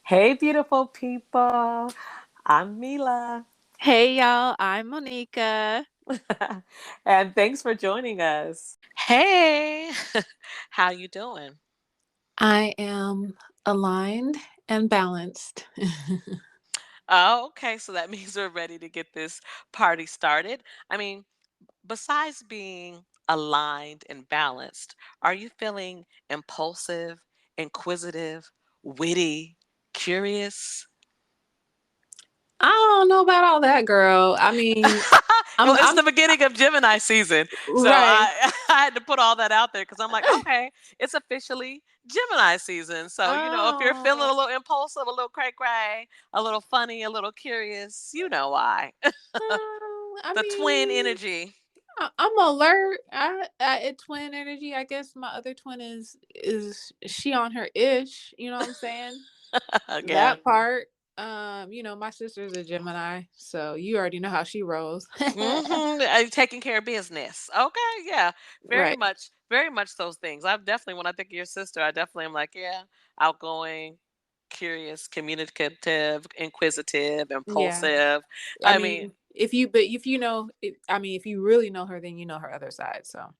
Hey, beautiful people. I'm Milah. Hey y'all, I'm Monika. And thanks for joining us. Hey, how you doing? I am aligned and balanced. Oh, okay. So that means we're ready to get this party started. I mean, besides being aligned and balanced, are you feeling impulsive, inquisitive, witty, curious? I don't know about all that, girl. I mean, Well, it's I'm the beginning of Gemini season. So right. I had to put all that out there because I'm like, okay, it's officially Gemini season. So, if you're feeling Oh, a little impulsive, a little cray cray, a little funny, a little curious, you know why. I The twin mean, energy. I'm alert. At twin energy. I guess my other twin is she on her ish. You know what I'm saying? Yeah. That part. My sister's a Gemini, so you already know how she rolls. Taking care of business. Okay, yeah. Right. Very much those things. I've definitely, when I think of your sister, I definitely am like, yeah, outgoing, curious, communicative, inquisitive, Yeah. impulsive. I I mean, mean, if you know, I mean, if you really know her, then you know her other side. So,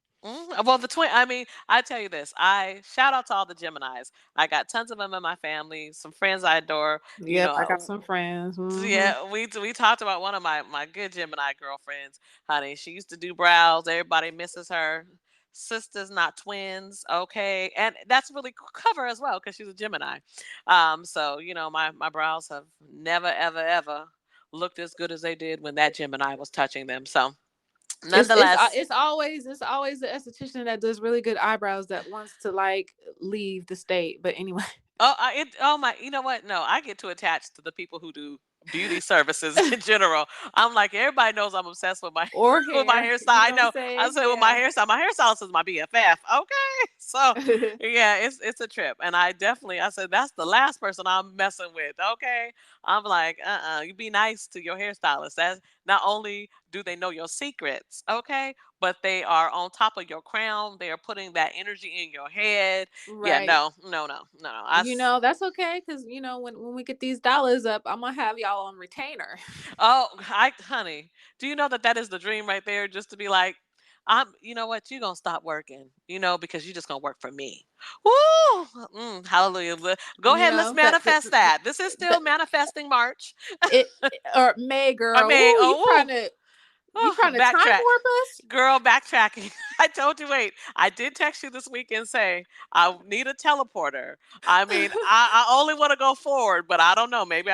well, the twin. I mean, I tell you this. I shout out to all the Geminis. I got tons of them in my family. Some friends I adore. You yep, I got know, some friends. yeah, we talked about one of my good Gemini girlfriends, honey. She used to do brows. Everybody misses her. Sisters, not twins, okay, and that's really cover as well because she's a Gemini. So my brows have never ever ever looked as good as they did when that Gemini was touching them. So, nonetheless, It's always the esthetician that does really good eyebrows that wants to like leave the state. But anyway, oh my, you know what? No, I get too attached to the people who do beauty services in general. I'm like, everybody knows I'm obsessed with my or with my hair, hairstyle. you I know what I'm know. I saying? say with Yeah. my hairstylist is my BFF. Okay, so yeah, it's a trip, and I said that's the last person I'm messing with. Okay, I'm like, you be nice to your hairstylist. That's not only do they know your secrets, okay, but they are on top of your crown. They are putting that energy in your head. Yeah, Right. no, no, no, no. That's okay because when we get these dollars up, I'm gonna have y'all on retainer. Oh, honey, do you know that that is the dream right there? Just to be like, you know what? You're gonna stop working, because you're just gonna work for me. Woo! Hallelujah. Go You ahead, let's know that manifest that. This is still that manifesting March. it or May I girl. mean, Ooh, oh, you oh, trying to time backtrack. warp us? Girl, backtracking. I told you, wait. I did text you this week and say I need a teleporter. I mean, I only want to go forward, but I don't know. Maybe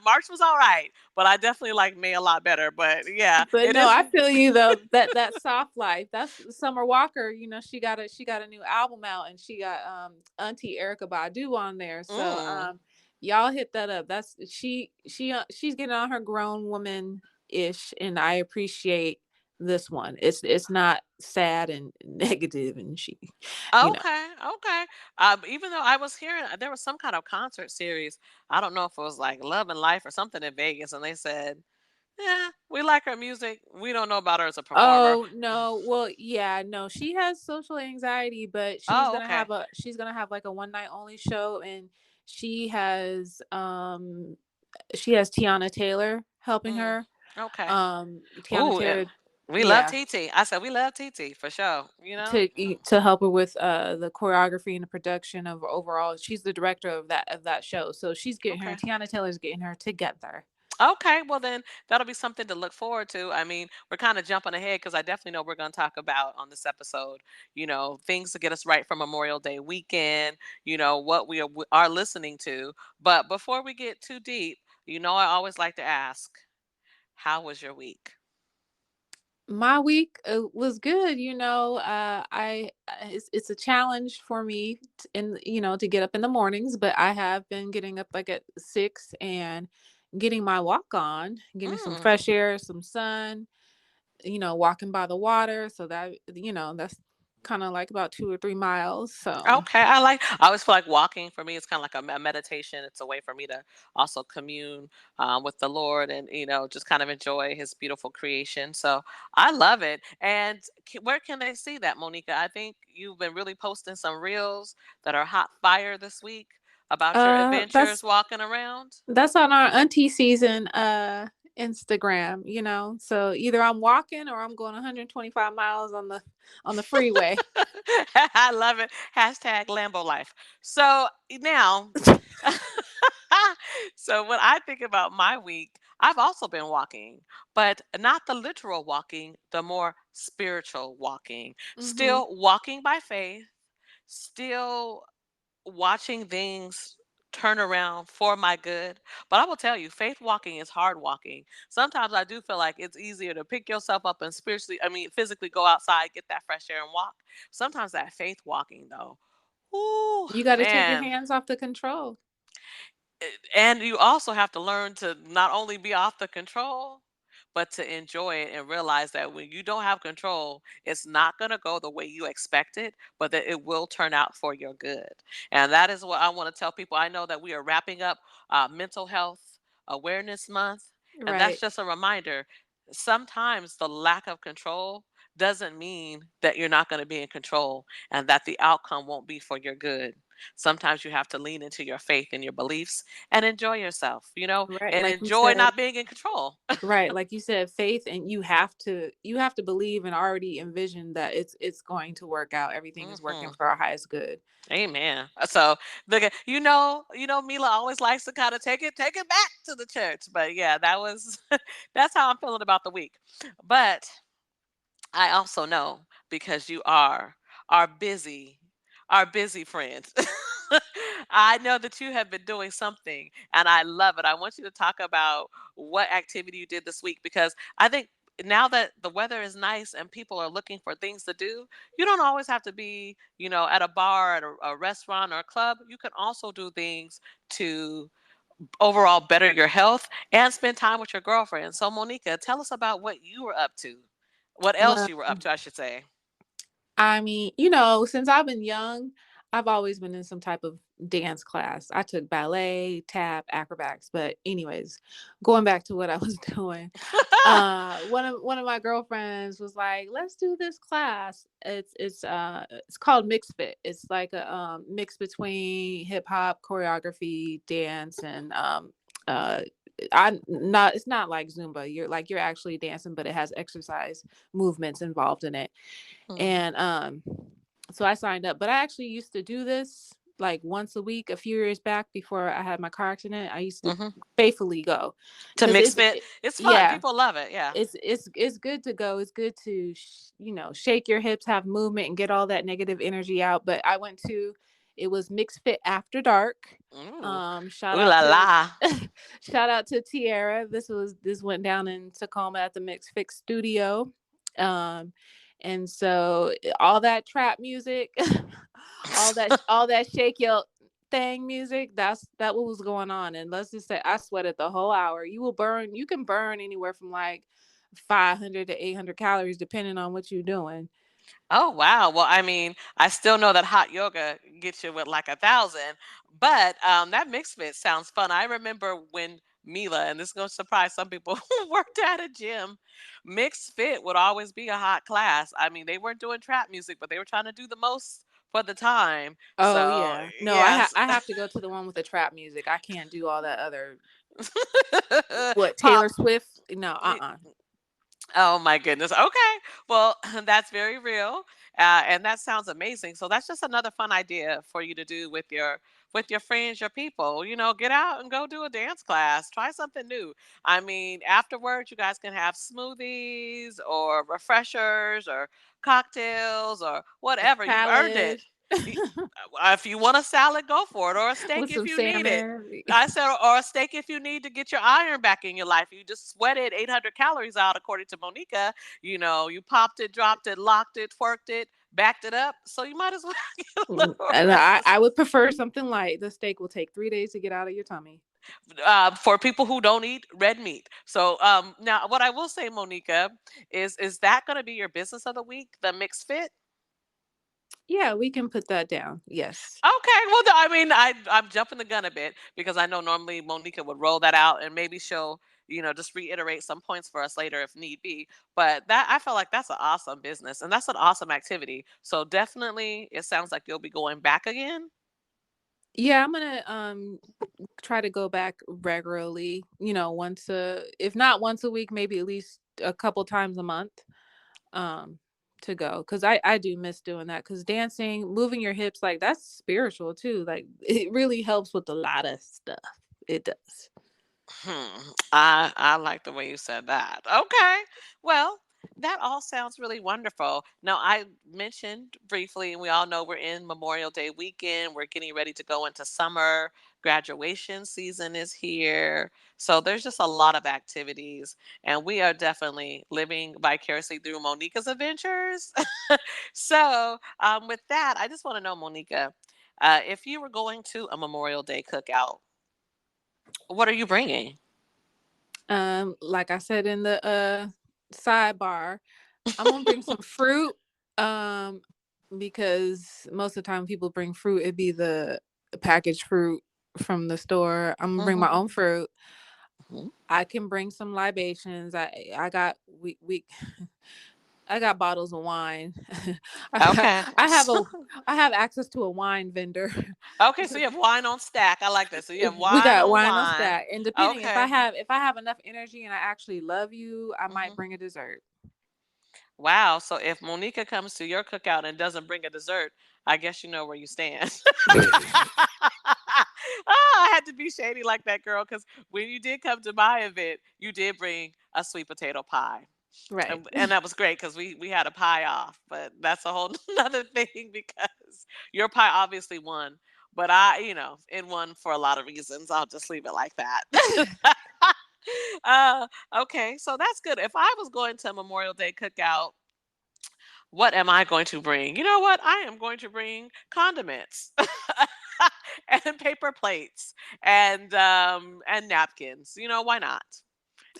March was all right, but I definitely like May a lot better. But yeah, But it no, is. I feel you though. That soft life. That's Summer Walker. She got a new album out, and she got Auntie Erica Badu on there. So Mm. y'all hit that up. That's she's getting on her grown woman ish, and I appreciate this one. It's not sad and negative, and you know. Okay, okay. Even though I was hearing there was some kind of concert series, I don't know if it was like Love and Life or something in Vegas, and they said, "Yeah, we like her music. We don't know about her as a performer." Oh no, well yeah, no, she has social anxiety, but Oh, okay. she's gonna have like a one night only show, and she has um she has Tiana Taylor helping Mm, her. okay. Tiana Ooh, Taylor, we love yeah, TT. I said we love TT for sure. to help her with the choreography and the production of overall. She's the director of that show, so she's getting her. Okay. Tiana Taylor's getting her together. Okay, well then that'll be something to look forward to. I mean, we're kind of jumping ahead because I definitely know we're going to talk about on this episode, things to get us right for Memorial Day weekend, what we are listening to. But before we get too deep, I always like to ask, how was your week? My week was good. It's a challenge for me to get up in the mornings, but I have been getting up like at 6 and getting my walk on, getting some Mm. fresh air, some sun, walking by the water. So that's kind of like about 2 or 3 miles. So Okay, I always feel like walking for me is kind of like a meditation. It's a way for me to also commune with the Lord and just kind of enjoy His beautiful creation. So I love it. And where can they see that, Monika? I think you've been really posting some reels that are hot fire this week. about your That's adventures walking around? on our Auntie season Instagram, So either I'm walking or I'm going 125 miles on the freeway. I love it. Hashtag Lambo life. So now, so when I think about my week, I've also been walking, but not the literal walking, the more spiritual walking. Mhm. Still walking by faith, still watching things turn around for my good. But I will tell you, faith walking is hard walking. Sometimes I do feel like it's easier to pick yourself up and physically go outside, get that fresh air and walk. Sometimes that faith walking though, ooh, You got to take your man. hands off the control. And you also have to learn to not only be off the control, but to enjoy it and realize that when you don't have control, it's not going to go the way you expect it, but that it will turn out for your good. And that is what I want to tell people. I know that we are wrapping up Mental Health Awareness Month, and that's Right. just a reminder. Sometimes the lack of control doesn't mean that you're not going to be in control and that the outcome won't be for your good. Sometimes you have to lean into your faith and your beliefs and enjoy yourself, Right. and Like you enjoy said, not being in control. right. Like you said, faith, and you have to believe and already envision that it's going to work out. Everything is working Hmm. for our highest good. Amen. So look, Mila always likes to kind of take it back to the church. But yeah, that was that's how I'm feeling about the week. But I also know because you are our busy, our busy friend. I know that you have been doing something and I love it. I want you to talk about what activity you did this week because I think now that the weather is nice and people are looking for things to do, you don't always have to be, at a bar, at a restaurant or a club. You can also do things to overall better your health and spend time with your girlfriend. So, Monika, tell us about what you were up to. What else Well, you were up to, I should say. I mean, since I've been young, I've always been in some type of dance class. I took ballet, tap, acrobatics. But anyways, going back to what I was doing, one of my girlfriends was like, "Let's do this class. It's called Mix Fit. It's like a mix between hip hop, choreography, dance, and uh it's not like Zumba. You're actually dancing, but it has exercise movements involved in it. Mhm. And so I signed up, but I actually used to do this like once a week a few years back before I had my car accident. I used to Mhm. faithfully go To because mix fit, it's fun. yeah, People love it. Yeah. it's good to go. It's good to shake your hips, have movement, and get all that negative energy out. But I went to it was Mixed Fit After Dark. Ooh. Shout Ooh out la to la. shout out to Tierra. This went down in Tacoma at the Mixed Fix Studio. Um, and so all that trap music, all that shake your thing music, that what was going on. And let's just say I sweated the whole hour. You can burn anywhere from like 500 to 800 calories depending on what you're doing. Oh wow. Well, I mean, I still know that hot yoga gets you with like 1,000, but that mixed fit sounds fun. I remember when Mila, and this is gonna surprise some people who worked at a gym, mixed fit would always be a hot class. I mean, they weren't doing trap music, but they were trying to do the most for the time. Oh So yeah. No, yes. I have to go to the one with the trap music. I can't do all that other what Pop. Taylor Swift. No, uh-uh. Oh my goodness. Okay. Well, that's very real. And that sounds amazing. So that's just another fun idea for you to do with your friends, your people. Get out and go do a dance class. Try something new. I mean, afterwards you guys can have smoothies or refreshers or cocktails or A whatever. You've earned it. salad Y- If you want a salad, go for it, or a steak with if some you need it. salmon. I said, or a steak if you need to get your iron back in your life. You just sweated 800 calories out, according to Monika. You popped it, dropped it, locked it, twerked it, backed it up. So you might as well get a little And rest. I would prefer something light. The steak will take 3 days to get out of your tummy. For people who don't eat red meat. So now, what I will say, Monika, is that going to be your business of the week, the mixed fit? Yeah, we can put that down. Yes. Okay, well, I mean, I'm jumping the gun a bit because I know normally Monica would roll that out and maybe she'll, just reiterate some points for us later if need be. But that I feel like that's an awesome business and that's an awesome activity. So definitely, it sounds like you'll be going back again. Yeah, I'm gonna try to go back regularly. If not once a week, maybe at least a couple times a month. Um, to go, because I do miss doing that. Because dancing, moving your hips, like that's spiritual too. Like it really helps with a lot of stuff. It does. I like the way you said that. Okay. Well, that all sounds really wonderful. Now, I mentioned briefly, and we all know we're in Memorial Day weekend. We're getting ready to go into summer. Graduation season is here. So there's just a lot of activities, and we are definitely living vicariously through Monika's adventures. So, with that, I just want to know, Monika, if you were going to a Memorial Day cookout, what are you bringing? Like I said in the sidebar, I'm gonna bring some fruit. Um, because most of the time people bring fruit, it'd be the packaged fruit from the store. I'm gonna bring my Hmm. own fruit. Mhm. I can bring some libations. I got we I got bottles of wine. Okay. I have a I have access to a wine vendor. Okay, so you have wine on stack. I like that. So you have We wine got on wine on wine. stack, and depending Okay. if I have enough energy and I actually love you, I might Hmm. bring a dessert. Wow. So if Monika comes to your cookout and doesn't bring a dessert, I guess you know where you stand. I had to be shady like that, girl, because when you did come to my event, you did bring a sweet potato pie. Right. And that was great because we had a pie off, but that's a whole nother thing because your pie obviously won. But it won for a lot of reasons. I'll just leave it like that. uh, okay, so that's good. If I was going to a Memorial Day cookout, what am I going to bring? You know what? I am going to bring condiments and paper plates and napkins. Why not?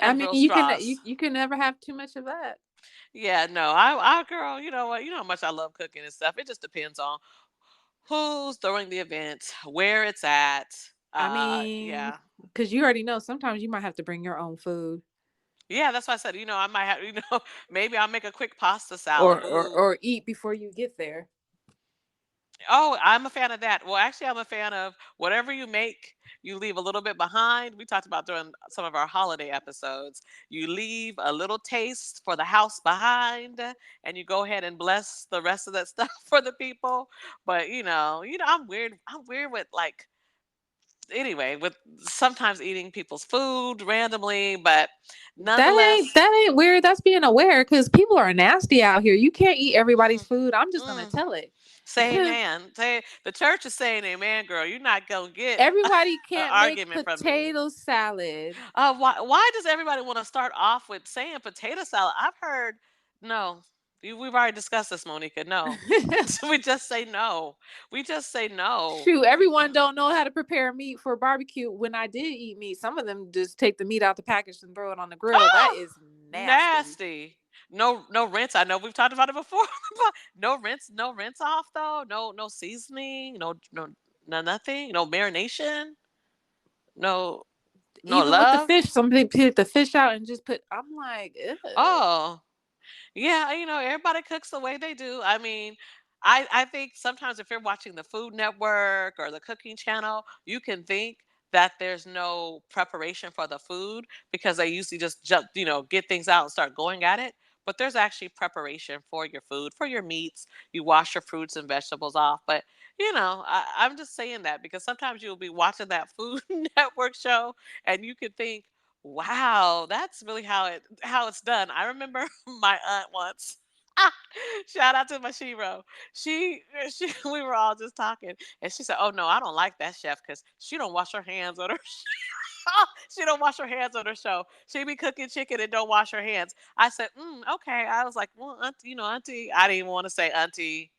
I And mean, real you can straws. you can never have too much of that. Yeah, no, I girl, you know what? You know how much I love cooking and stuff. It just depends on who's throwing the event, where it's at. I mean, Yeah. because you already know sometimes you might have to bring your own food, Yeah, that's why I said, I might have, maybe I'll make a quick pasta salad. Ooh. or eat before you get there. Oh, I'm a fan of that. Well, actually, I'm a fan of whatever you make, you leave a little bit behind. We talked about during some of our holiday episodes. You leave a little taste for the house behind, and you go ahead and bless the rest of that stuff for the people. But I'm weird. I'm weird with like anyway with sometimes eating people's food randomly, but nonetheless. That ain't weird. That's being aware because people are nasty out here. You can't eat everybody's Mm, food. I'm just gonna mm. tell it. Say amen. Say the church is saying amen, girl. You're not gonna get Everybody an can't make argument from me. potato salad. Why does everybody want to start off with saying potato salad? I've heard no. We've already discussed this, Monika. No, we just say no. We just say no. Shoot, everyone don't know how to prepare meat for barbecue. When I did eat meat, some of them just take the meat out the package and throw it on the grill. That Oh, is nasty. nasty. No, no rinse. I know we've talked about it before. No rinse. No rinse off though. No, no seasoning. No, nothing. No marination. No, no Even with the love. fish, some people take the fish out and just put. I'm like, ugh. Oh, yeah, everybody cooks the way they do. I mean, I think sometimes if you're watching the Food Network or the Cooking Channel, you can think that there's no preparation for the food because they usually just jump, get things out and start going at it. But there's actually preparation for your food, for your meats. You wash your fruits and vegetables off. But I'm just saying that because sometimes you'll be watching that Food Network show and you could think, wow, that's really how it's done. I remember my aunt once. Shout out to my shiro. She we were all just talking and she said, "Oh no, I don't like that chef because she don't wash her hands on her she don't wash her hands on her show. She be cooking chicken and don't wash her hands." I said, okay. I was like, well, auntie, auntie. I didn't even want to say auntie.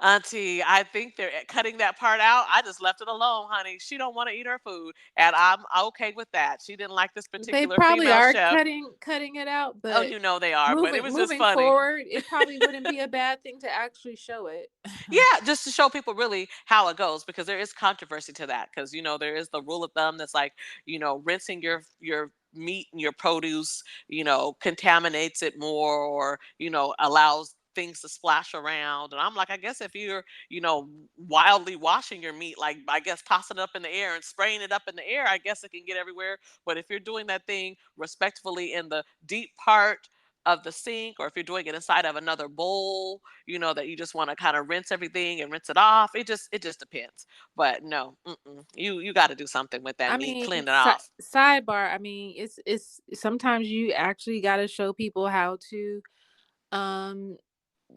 Auntie, I think they're cutting that part out. I just left it alone, honey. She don't want to eat her food, and I'm okay with that. She didn't like this They particular probably female are chef. cutting it out, Oh, but they are, but it was just moving funny. forward, it probably wouldn't be a bad thing to actually show it. Yeah, just to show people really how it goes because there is controversy to that because there is the rule of thumb that's like rinsing your meat and your produce contaminates it more or allows things to splash around. And I'm like, I guess if you're, wildly washing your meat, like I guess tossing it up in the air and spraying it up in the air, I guess it can get everywhere. But if you're doing that thing respectfully in the deep part of the sink, or if you're doing it inside of another bowl, that you just want to kind of rinse everything and rinse it off, it just depends. But no, you got to do something with that I meat, mean, clean it off. sidebar. I mean, it's sometimes you actually got to show people how to um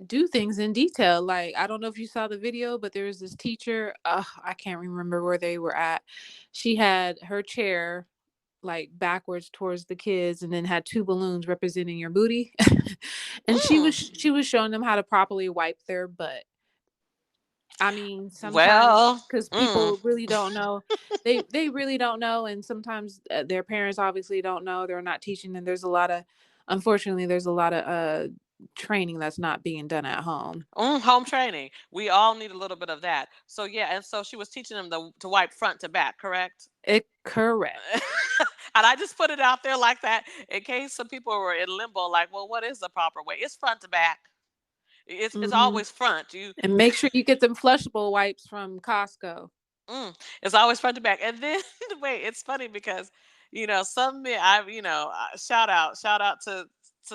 do things in detail. Like, I don't know if you saw the video, but there was this teacher. I can't remember where they were at. She had her chair like backwards towards the kids, and then had two balloons representing your booty, and Mm. she was showing them how to properly wipe their butt. I mean, sometimes Well, because people really don't know, they really don't know, and sometimes their parents obviously don't know. They're not teaching, and unfortunately, there's a lot of training that's not being done at home. home training. We all need a little bit of that. So yeah, and so she was teaching them to wipe front to back, correct? Correct. And I just put it out there like that in case some people were in limbo, like, well, what is the proper way? It's front to back. It's Hmm. always front. You And make sure you get them flushable wipes from Costco. It's always front to back. And then wait, it's funny because some men, shout out to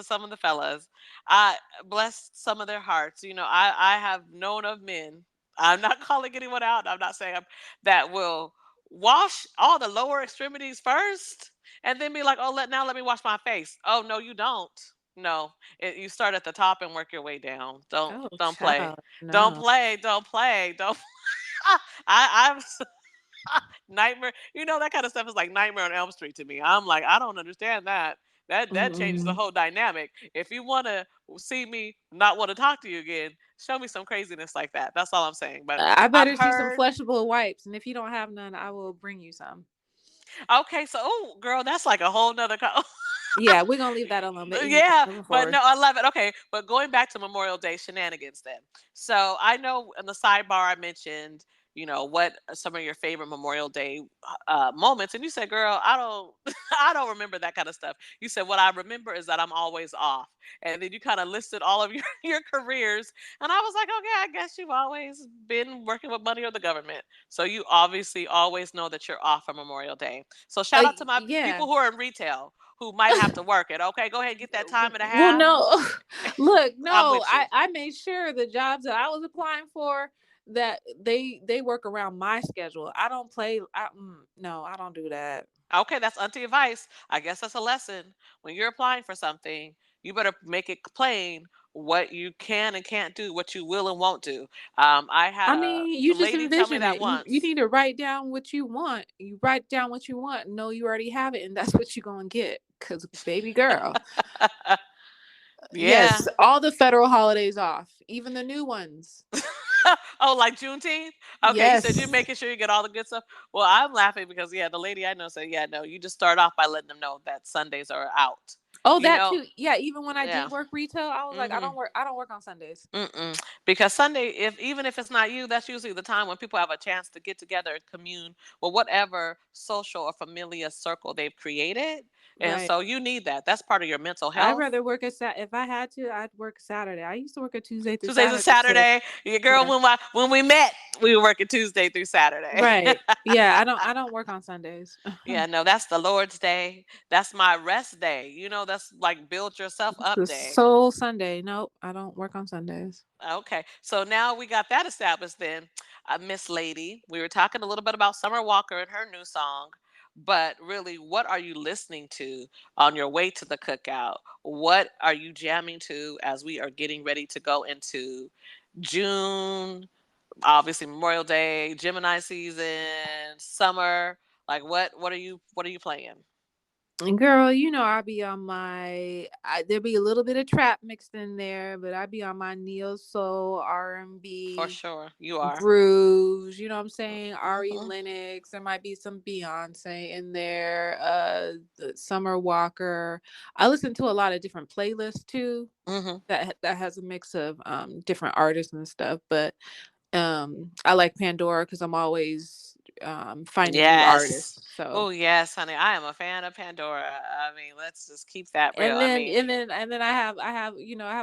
some of the fellas. I bless some of their hearts. I have known of men. I'm not calling anyone out. I'm not saying that will wash all the lower extremities first and then be like, oh, let me wash my face. Oh no, you don't. No, you start at the top and work your way down. Don't Oh, don't play. child, Don't no. play. Don't play. Don't. I'm nightmare. That kind of stuff is like Nightmare on Elm Street to me. I'm like, I don't understand that. That changes the Mm-mm. whole dynamic. If you want to see me not want to talk to you again, show me some craziness like that. That's all I'm saying. But I I've better see some heard. flushable wipes, and if you don't have none, I will bring you some. Okay, so oh, girl, that's like a whole nother. Yeah, we're gonna leave that alone. But anyway, Yeah, moving but forward. no, I love it. Okay, but going back to Memorial Day shenanigans then. So I know in the sidebar I mentioned, what are some of your favorite Memorial Day moments, and you said, "Girl, I don't, I don't remember that kind of stuff." You said, "What I remember is that I'm always off," and then you kind of listed all of your your careers, and I was like, "Okay, I guess you've always been working with money or the government, so you obviously always know that you're off for Memorial Day." So shout out to my Yeah. people who are in retail who might have to work it. Okay, go ahead and get that time and a Well, half. no, look, I'm no, with you. I made sure the jobs that I was applying for, that they work around my schedule. I don't play. No, I don't do that. Okay, that's auntie advice. I guess that's a lesson. When you're applying for something, you better make it plain what you can and can't do, what you will and won't do. I had I a mean, you just lady tell me envision that it. You once. need to write down what you want. You write down what you want. No, you already have it, and that's what you're gonna get. Cause baby girl, Yeah. yes, all the federal holidays off, even the new ones. Oh, like Juneteenth? Okay, you said you're Yes. making sure you get all the good stuff. Well, I'm laughing because yeah, the lady I know said, yeah, no, you just start off by letting them know that Sundays are out. Oh, You that know, too. Yeah, even when I yeah. did work retail, I was like, I Mhm. don't work. I don't work on Sundays. Mm-mm. Because Sunday, if even if it's not you, that's usually the time when people have a chance to get together and commune with whatever social or familiar circle they've created. And Right. so you need that. That's part of your mental I'd health. rather work if I had to, I'd work Saturday. I used to work a Tuesday through Tuesdays and Saturday shift. Saturday. Your girl, Yeah. when we met, we were working Tuesday through Saturday. Right. Yeah. I don't work on Sundays. Yeah, no, that's the Lord's day. That's my rest day. That's like build yourself It's up the day. sole Sunday. Nope. I don't work on Sundays. Okay, so now we got that established then. Miss Lady, we were talking a little bit about Summer Walker and her new song, but really, what are you listening to on your way to the cookout? What are you jamming to as we are getting ready to go into June? Obviously, Memorial Day, Gemini season, summer. Like, what are you playing? And girl, I'll be on there'll be a little bit of trap mixed in there, but I'll be on my neo soul For R&B sure, you are. grooves. You know what I'm saying? Ari Mm-hmm. Lennox. There might be some Beyonce in there. The Summer Walker. I listen to a lot of different playlists too. Mm-hmm. That has a mix of different artists and stuff. But I like Pandora because I'm always finding new Yes. artists. So Oh yes, honey. I am a fan of Pandora. I mean, let's just keep that real. and I then mean, I have I have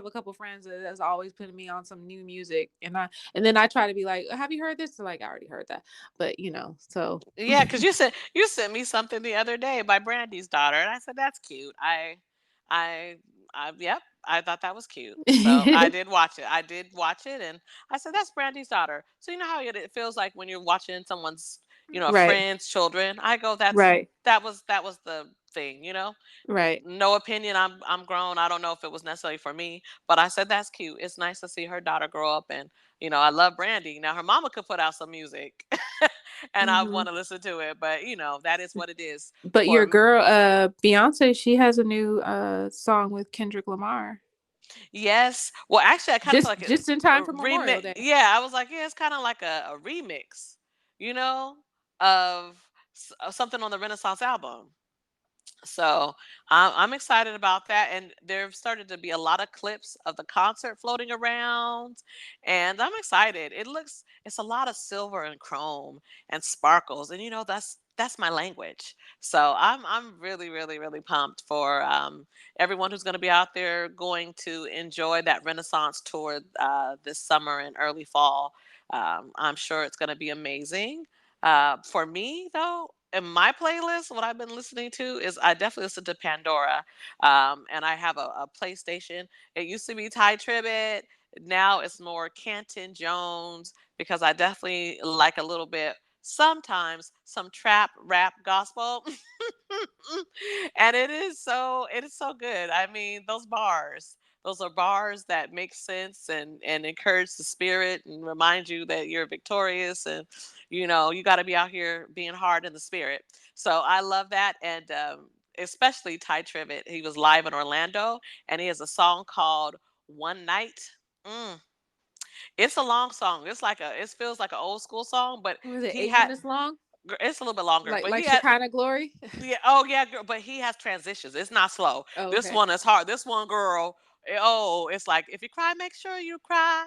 a couple friends that's always putting me on some new music, and then I try to be like, have you heard this? They're like, I already heard that, but so yeah, because you sent me something the other day by Brandy's daughter, and I said that's cute. I, yep, I thought that was cute. So I did watch it. I did watch it, and I said that's Brandy's daughter. So you know how it feels like when you're watching someone's, a right, friend's children. I go, that's right, that was the thing. right. No opinion. I'm grown. I don't know if it was necessarily for me, but I said that's cute. It's nice to see her daughter grow up, and I love Brandy. Now her mama could put out some music, and I Hmm. want to listen to it, but that is what it is But for your me. girl, Beyonce, she has a new song with Kendrick Lamar. Yes. Well, actually, I kind of feel like Just in a time for remix. Memorial Day. Yeah, I was like, yeah, it's kind of like a remix, you know, of something on the Renaissance album. So I'm excited about that, and there started to be a lot of clips of the concert floating around, and I'm excited. It's a lot of silver and chrome and sparkles, and that's my language. So I'm really really really pumped for everyone who's going to be out there going to enjoy that Renaissance tour this summer and early fall. I'm sure it's going to be amazing. For me, though, in my playlist, what I've been listening to is I definitely listen to Pandora, and I have a PlayStation. It used to be Ty Tribbett. Now it's more Canton Jones because I definitely like a little bit, sometimes some trap rap gospel. And it is so good. I mean, those are bars that make sense and encourage the spirit and remind you that you're victorious, and you got to be out here being hard in the spirit. So I love that. And especially Ty Tribbett, he was live in Orlando, and he has a song called One Night. Mm, it's a long song. It feels like an old school song, but Was it he eight had minutes long? it's a little bit longer, Like but he like had Shekinah Glory? yeah, oh yeah, girl, but he has transitions. It's not slow. Oh, This okay. one is hard. This one, girl, oh, it's like if you cry, make sure you cry.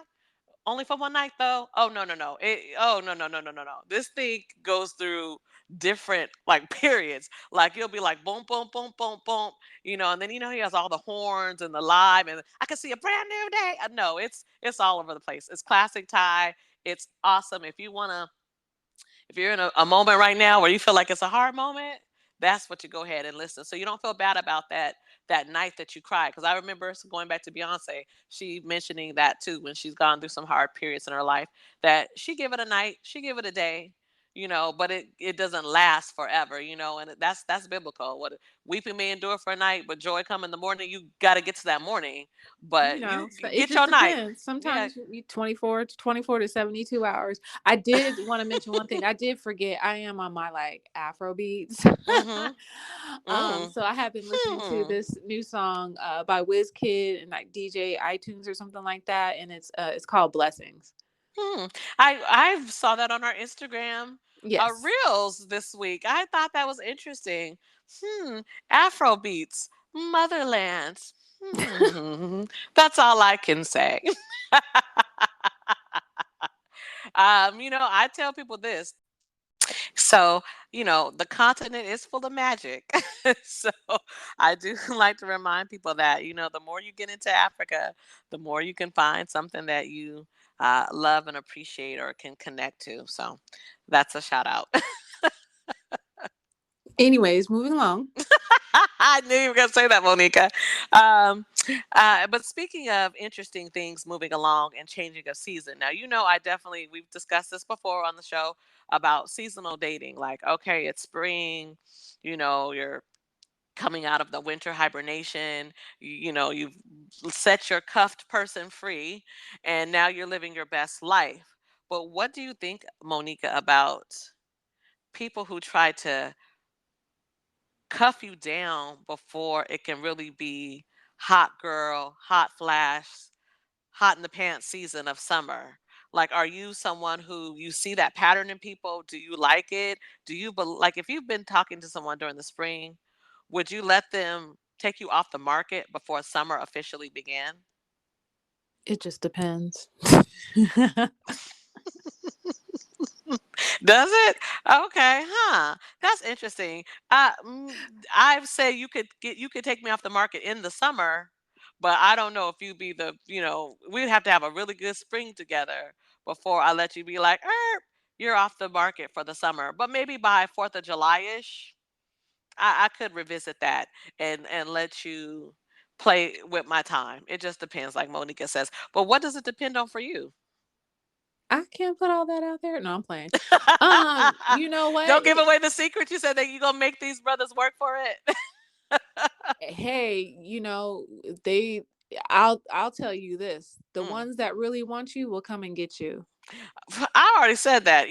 Only for one night though. Oh no no no. Oh no no no no no no. This thing goes through different like periods. Like you'll be like boom boom boom boom boom, and then he has all the horns and the live, and I can see a brand new day. No, it's all over the place. It's classic Thai. It's awesome. If you're in a moment right now where you feel like it's a hard moment, that's what you go ahead and listen. So you don't feel bad about that night that you cried. Because I remember going back to Beyonce, she mentioning that too when she's gone through some hard periods in her life, that she give it a night, she give it a day, but it doesn't last forever, and that's biblical. What weeping may endure for a night, but joy come in the morning. You got to get to that morning, but you So it get just your night. depends. Yeah. Sometimes you need 24 to 72 hours. I did want to mention one thing. I did forget I am on my like Afro beats. Mhm. Mhm. So I have been listening to Hmm. this new song by Kid and like DJ iTunes or something like that, and it's called Blessings. Hmm. I saw that on our Instagram Yes. reels this week. I thought that was interesting. Hmm. Afro beats, motherland. Hmm. That's all I can say. I tell people this. So, the continent is full of magic. So, I do like to remind people that, the more you get into Africa, the more you can find something that you love and appreciate or can connect to. So, that's a shout out. Anyways, moving along. I knew you were going to say that, Monika. Um, but speaking of interesting things moving along and changing of season, now, we've discussed this before on the show about seasonal dating. Like, okay, it's spring, you're coming out of the winter hibernation, you've set your cuffed person free, and now you're living your best life. But what do you think, Monika, about people who try to cuff you down before it can really be hot girl, hot flash, hot in the pants season of summer? Like, are you someone who you see that pattern in people? Do you like it? Like if you've been talking to someone during the spring, would you let them take you off the market before summer officially began? It just depends. Does it? Okay, huh? That's interesting. I've said you could take me off the market in the summer, but I don't know if you'd be we'd have to have a really good spring together before I let you be like, you're off the market for the summer. But maybe by 4th of July ish, I could revisit that and let you play with my time. It just depends, like Monika says. But what does it depend on for you? I can't put all that out there. No, I'm playing. You know what? Don't give away the secret. You said that you're gonna make these brothers work for it. Hey, they I'll tell you this. The Mm. ones that really want you will come and get you. I already said that.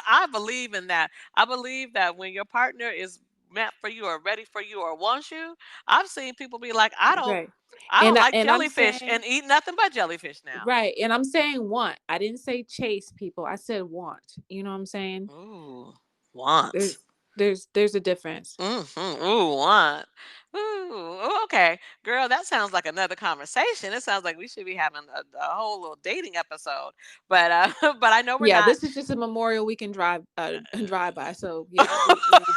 I believe in that. I believe that when your partner is meant for you or ready for you or wants you, I've seen people be like, Right. I don't And like I'm jellyfish saying and eat nothing but jellyfish now. right. And I'm saying want. I didn't say chase people. I said want. You know what I'm saying? Ooh, want. There's there's a difference. Ooh, want. Ooh, okay. Girl, that sounds like another conversation. It sounds like we should be having a whole little dating episode. But but I know we're Yeah, not. this is just a Memorial Weekend drive by. So yeah, we're not.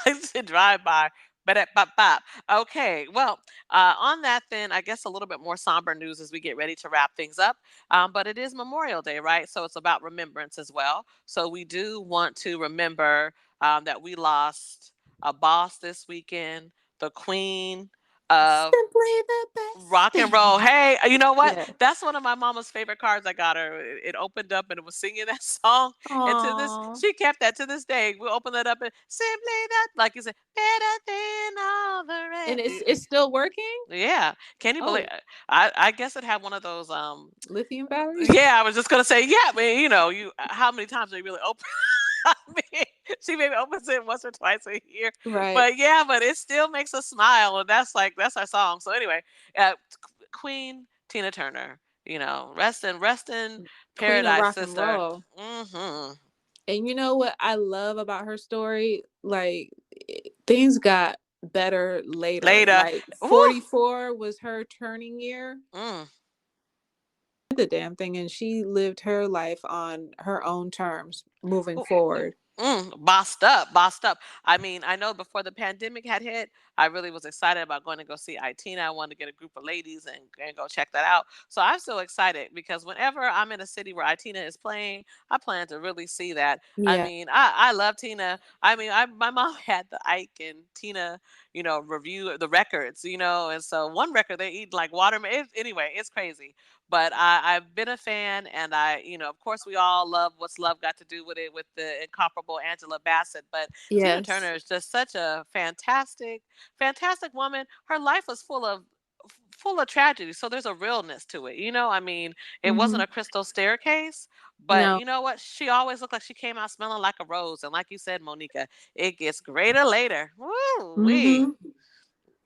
I said drive by. But bop bop. Okay, well, on that then, I guess a little bit more somber news as we get ready to wrap things up. But it is Memorial Day, right? So it's about remembrance as well. So we do want to remember that we lost a boss this weekend, the queen of Simply the rock and best. roll. Hey, you know what? Yeah. That's one of my mama's favorite cards I got her. It opened up and it was singing that song. And to this, Aw. she kept that to this day. We'll open that up and simply that, like you said, better than all the And rest. it's still working? Yeah. Can you believe Oh, I guess it had one of those lithium batteries? yeah, I was just gonna say, yeah, I mean, you how many times do you really open I mean, she maybe opens it once or twice a year, Right. but yeah, but it still makes us smile, and that's our song. So anyway, Queen Tina Turner, rest in Queen of paradise, rock and sister. roll. Hmm. And you know what I love about her story? Like things got better later. Later, Like woo, 44 was her turning year. mm. The damn thing, and she lived her life on her own terms moving forward. Bossed up, bossed up. I mean, I know before the pandemic had hit, I really was excited about going to go see Itina. I wanted to get a group of ladies and go check that out. So I'm so excited because whenever I'm in a city where Itina is playing, I plan to really see that. I Yeah. mean, I love Tina. I mean, my mom had the Ike and Tina, review the records, and so one record they eat like watermelon. Anyway, it's crazy. But I've been a fan, and of course, we all love What's Love Got to Do with It with the incomparable Angela Bassett. But Tina Yes. Turner is just such a fantastic, fantastic woman. Her life was full of tragedy, so there's a realness to it. I mean, it wasn't Hmm. a crystal staircase, but No. you know what? She always looked like she came out smelling like a rose. And like you said, Monika, it gets greater later. Woo wee. Hmm.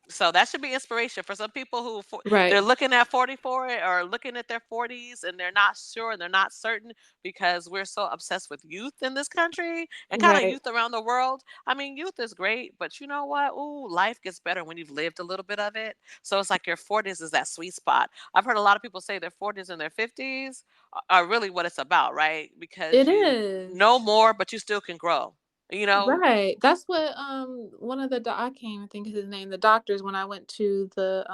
So that should be inspiration for some people who they're Right. looking at 44 or looking at their 40s and they're not sure and they're not certain because we're so obsessed with youth in this country and kind of Right. youth around the world. I mean, youth is great, but you know what? Ooh, life gets better when you've lived a little bit of it. So it's like your 40s is that sweet spot. I've heard a lot of people say their 40s and their 50s are really what it's about, right? Because It you know is. more, but you still can grow. You know? Right. That's what one of the I can't even think of his name. The doctors when I went to the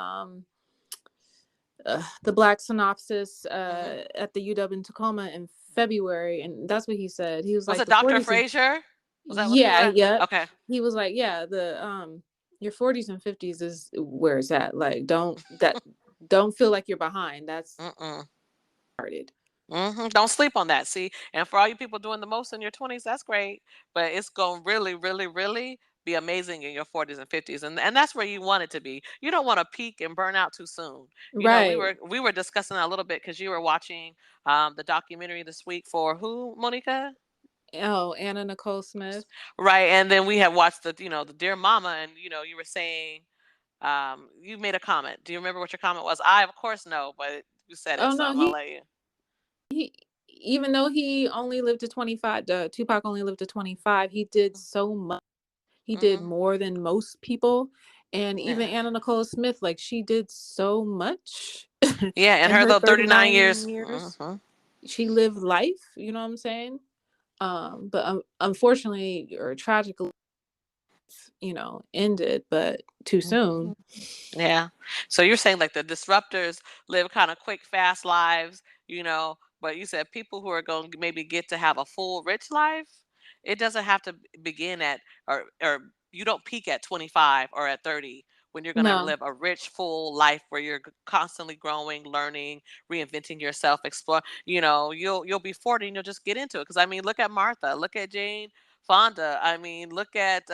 Black Synopsis Hmm. at the UW in Tacoma in February, and that's what he said. He was Was like it the Dr. 40s and Frazier? Was that what he was yeah, at? yep. Okay. He was like, yeah, the your 40s and 50s is where it's at. Like don't feel like you're behind. That's Mm-mm. started. Don't sleep on that. See, and for all you people doing the most in your 20s, that's great. But it's going to really, really, really be amazing in your 40s and 50s. And that's where you want it to be. You don't want to peak and burn out too soon. We Right. were discussing that a little bit because you were watching the documentary this week for who, Monica? Oh, Anna Nicole Smith. Right. And then we had watched the Dear Mama, and you were saying you made a comment. Do you remember what your comment was? I of course know, but you said it, Oh so no, I'm gonna let you. he even though he only lived to 25, Tupac only lived to 25, he did so much. He did Mm-hmm. more than most people. And Yeah. even Anna Nicole Smith, like she did so much Yeah, and in her her little 39 39 years. years. Mm-hmm. She lived life, you know what I'm saying? But unfortunately or tragically, ended, but too soon. Yeah. So you're saying like the disruptors live kind of quick, fast lives, but you said people who are going to maybe get to have a full, rich life, it doesn't have to begin at, or you don't peak at 25 or at 30 when you're going to No. live a rich, full life where you're constantly growing, learning, reinventing yourself, explore, you'll be 40 and you'll just get into it. Because I mean, look at Martha, look at Jane Fonda. I mean, look at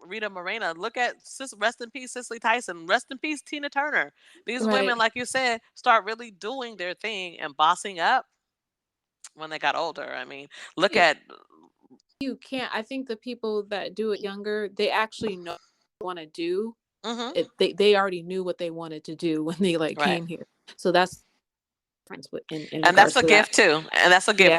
Rita Moreno. Look at rest in peace, Cicely Tyson. Rest in peace, Tina Turner. These Right. women, like you said, start really doing their thing and bossing up when they got older. I mean, look at. You can't. I think the people that do it younger, they actually know what they want to do. Mm-hmm. They already knew what they wanted to do when they Right. came here. So that's difference in And that's regards a to that. gift too. And that's a gift. Yeah.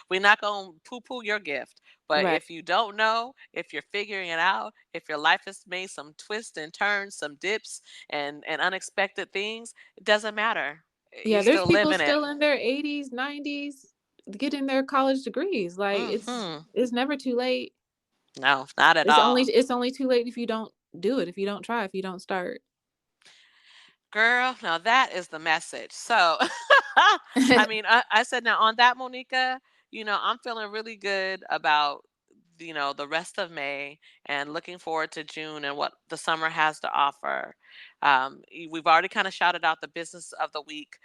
We're not gonna poo-poo your gift. But Right. if you don't know, if you're figuring it out, if your life has made some twists and turns, some dips and unexpected things, it doesn't matter. Yeah, You're there's still people living it. still in their 80s, 90s getting their college degrees. Like Mm-hmm. it's never too late. No, not at It's only all. it's only too late if you don't do it, if you don't try, if you don't start. Girl, now that is the message. So, I mean, I said now on that, Monika, I'm feeling really good about, the rest of May and looking forward to June and what the summer has to offer. We've already kind of shouted out the business of the week.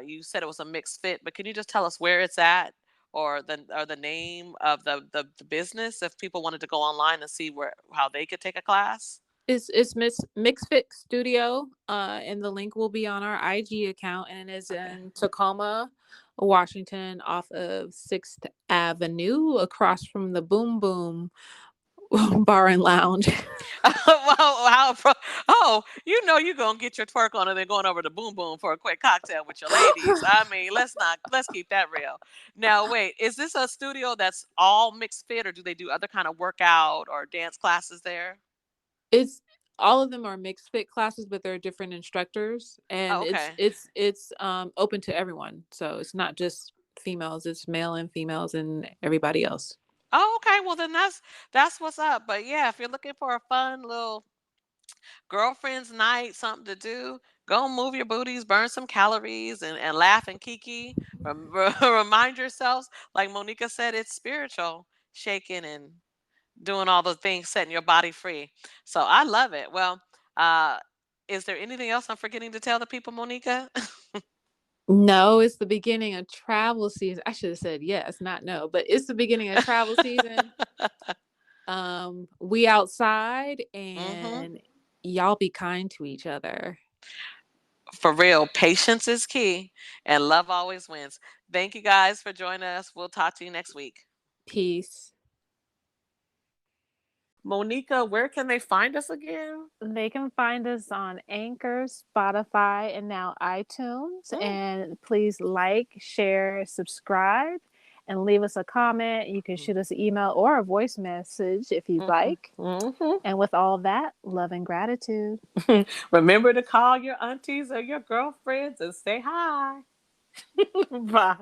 You said it was a mixed fit, but can you just tell us where it's at or the name of the business if people wanted to go online and see how they could take a class? It's Mix Fix Studio, and the link will be on our IG account, and it is Okay. in Tacoma, Washington, off of 6th Avenue, across from the Boom Boom Bar and Lounge. You're gonna get your twerk on and then going over to Boom Boom for a quick cocktail with your ladies. I mean, let's keep that real. Now, wait, is this a studio that's all mixed fit, or do they do other kind of workout or dance classes there? It's all of them are mixed fit classes, but they're different instructors, Oh, and it's okay. it's it's open to everyone. So it's not just females; it's male and females and everybody else. Oh, okay. Well, then that's what's up. But yeah, if you're looking for a fun little girlfriend's night, something to do, go move your booties, burn some calories, and laugh and kiki. Remind yourselves, like Monika said, it's spiritual, shaking and doing all those things, setting your body free. So I love it. Well, uh, is there anything else I'm forgetting to tell the people, Monika? No, it's the beginning of travel season. I should have said yes, not no, but it's the beginning of travel season. We outside, Mm-hmm. and y'all be kind to each other. For real, patience is key, and love always wins. Thank you guys for joining us. We'll talk to you next week. Peace. Monika, where can they find us again? They can find us on Anchor, Spotify, and now iTunes. And please like, share, subscribe, and leave us a comment. You can shoot us an email or a voice message if you'd like. Mm-hmm. And with all that, love and gratitude. Remember to call your aunties or your girlfriends and say hi. Bye.